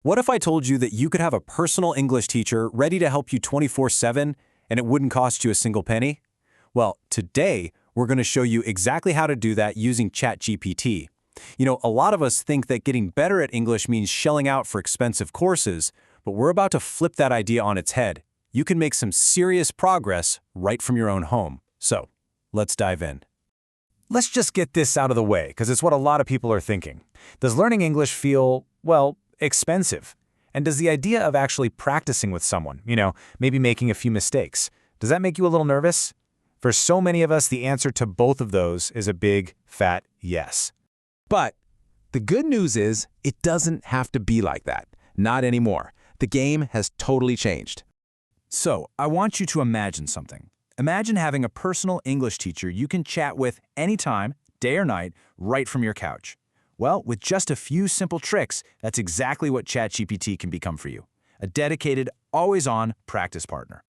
What if I told you that you could have a personal English teacher ready to help you 24/7 and it wouldn't cost you a single penny? Well, today we're going to show you exactly how to do that using ChatGPT. A lot of us think that getting better at English means shelling out for expensive courses, but we're about to flip that idea on its head. You can make some serious progress right from your own home. So, let's dive in. Let's just get this out of the way, because it's what a lot of people are thinking. Does learning English feel, expensive? And does the idea of actually practicing with someone, maybe making a few mistakes, does that make you a little nervous? For so many of us, the answer to both of those is a big, fat yes. But the good news is it doesn't have to be like that. Not anymore. The game has totally changed. So, I want you to imagine something. Imagine having a personal English teacher you can chat with anytime, day or night, right from your couch. Well, with just a few simple tricks, that's exactly what ChatGPT can become for you. A dedicated, always-on practice partner.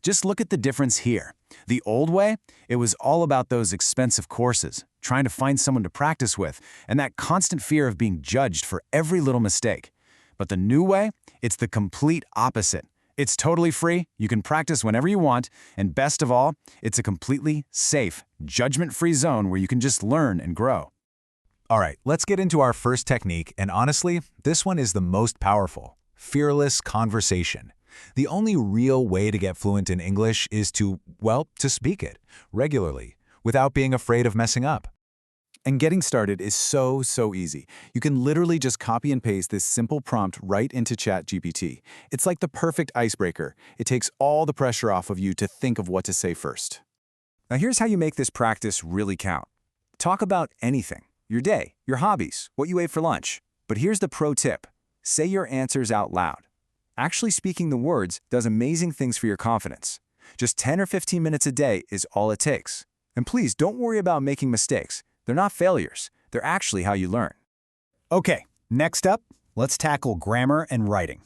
Just look at the difference here. The old way, it was all about those expensive courses, trying to find someone to practice with, and that constant fear of being judged for every little mistake. But the new way, it's the complete opposite. It's totally free, you can practice whenever you want, and best of all, it's a completely safe, judgment-free zone where you can just learn and grow. All right, let's get into our first technique, and honestly, this one is the most powerful. Fearless conversation. The only real way to get fluent in English is to speak it regularly, without being afraid of messing up. And getting started is so easy. You can literally just copy and paste this simple prompt right into ChatGPT. It's like the perfect icebreaker. It takes all the pressure off of you to think of what to say first. Now here's how you make this practice really count. Talk about anything. Your day, your hobbies, what you ate for lunch. But here's the pro tip. Say your answers out loud. Actually speaking the words does amazing things for your confidence. Just 10 or 15 minutes a day is all it takes. And please don't worry about making mistakes. They're not failures. They're actually how you learn. Okay, next up, let's tackle grammar and writing.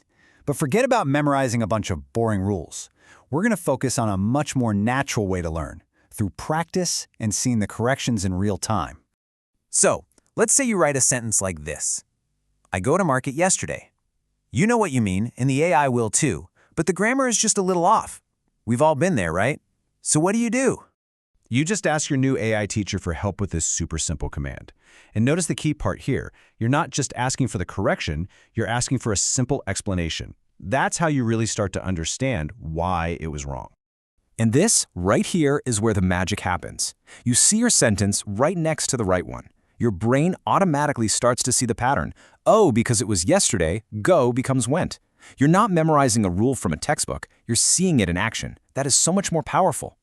But forget about memorizing a bunch of boring rules. We're going to focus on a much more natural way to learn, through practice and seeing the corrections in real time. So, let's say you write a sentence like this. I go to market yesterday. You know what you mean, and the AI will too, but the grammar is just a little off. We've all been there, right? So what do? You just ask your new AI teacher for help with this super simple command. And notice the key part here. You're not just asking for the correction, you're asking for a simple explanation. That's how you really start to understand why it was wrong. And this, right here, is where the magic happens. You see your sentence right next to the right one. Your brain automatically starts to see the pattern. Oh, because it was yesterday, go becomes went. You're not memorizing a rule from a textbook, you're seeing it in action. That is so much more powerful.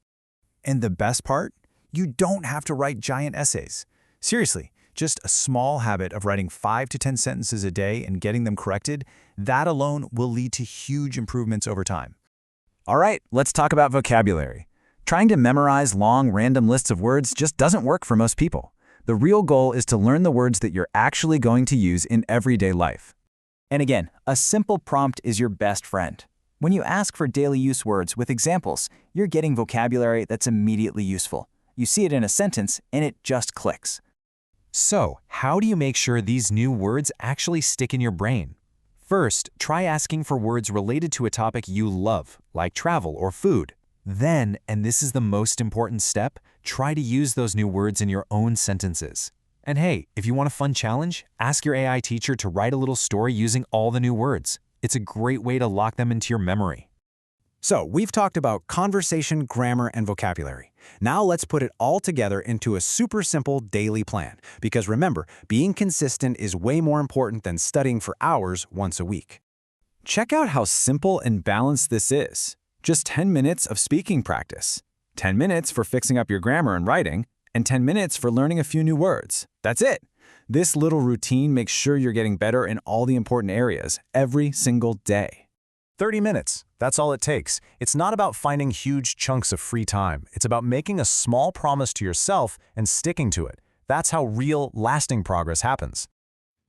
And the best part? You don't have to write giant essays. Seriously, just a small habit of writing 5 to 10 sentences a day and getting them corrected, that alone will lead to huge improvements over time. All right, let's talk about vocabulary. Trying to memorize long, random lists of words just doesn't work for most people. The real goal is to learn the words that you're actually going to use in everyday life. And again, a simple prompt is your best friend. When you ask for daily use words with examples, you're getting vocabulary that's immediately useful. You see it in a sentence, and it just clicks. So, how do you make sure these new words actually stick in your brain? First, try asking for words related to a topic you love, like travel or food. Then, and this is the most important step, try to use those new words in your own sentences. And hey, if you want a fun challenge, ask your AI teacher to write a little story using all the new words. It's a great way to lock them into your memory. So, we've talked about conversation, grammar, and vocabulary. Now let's put it all together into a super simple daily plan. Because remember, being consistent is way more important than studying for hours once a week. Check out how simple and balanced this is. Just 10 minutes of speaking practice, 10 minutes for fixing up your grammar and writing, and 10 minutes for learning a few new words. That's it. This little routine makes sure you're getting better in all the important areas every single day. 30 minutes. That's all it takes. It's not about finding huge chunks of free time. It's about making a small promise to yourself and sticking to it. That's how real, lasting progress happens.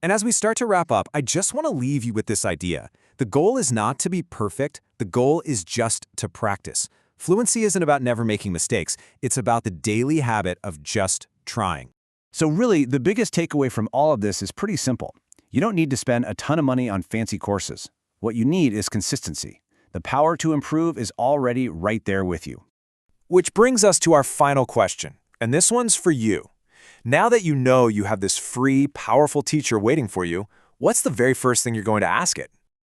And as we start to wrap up, I just want to leave you with this idea. The goal is not to be perfect. The goal is just to practice. Fluency isn't about never making mistakes. It's about the daily habit of just trying. So really, the biggest takeaway from all of this is pretty simple. You don't need to spend a ton of money on fancy courses. What you need is consistency. The power to improve is already right there with you. Which brings us to our final question, and this one's for you. Now that you know you have this free, powerful teacher waiting for you, what's the very first thing you're going to ask it?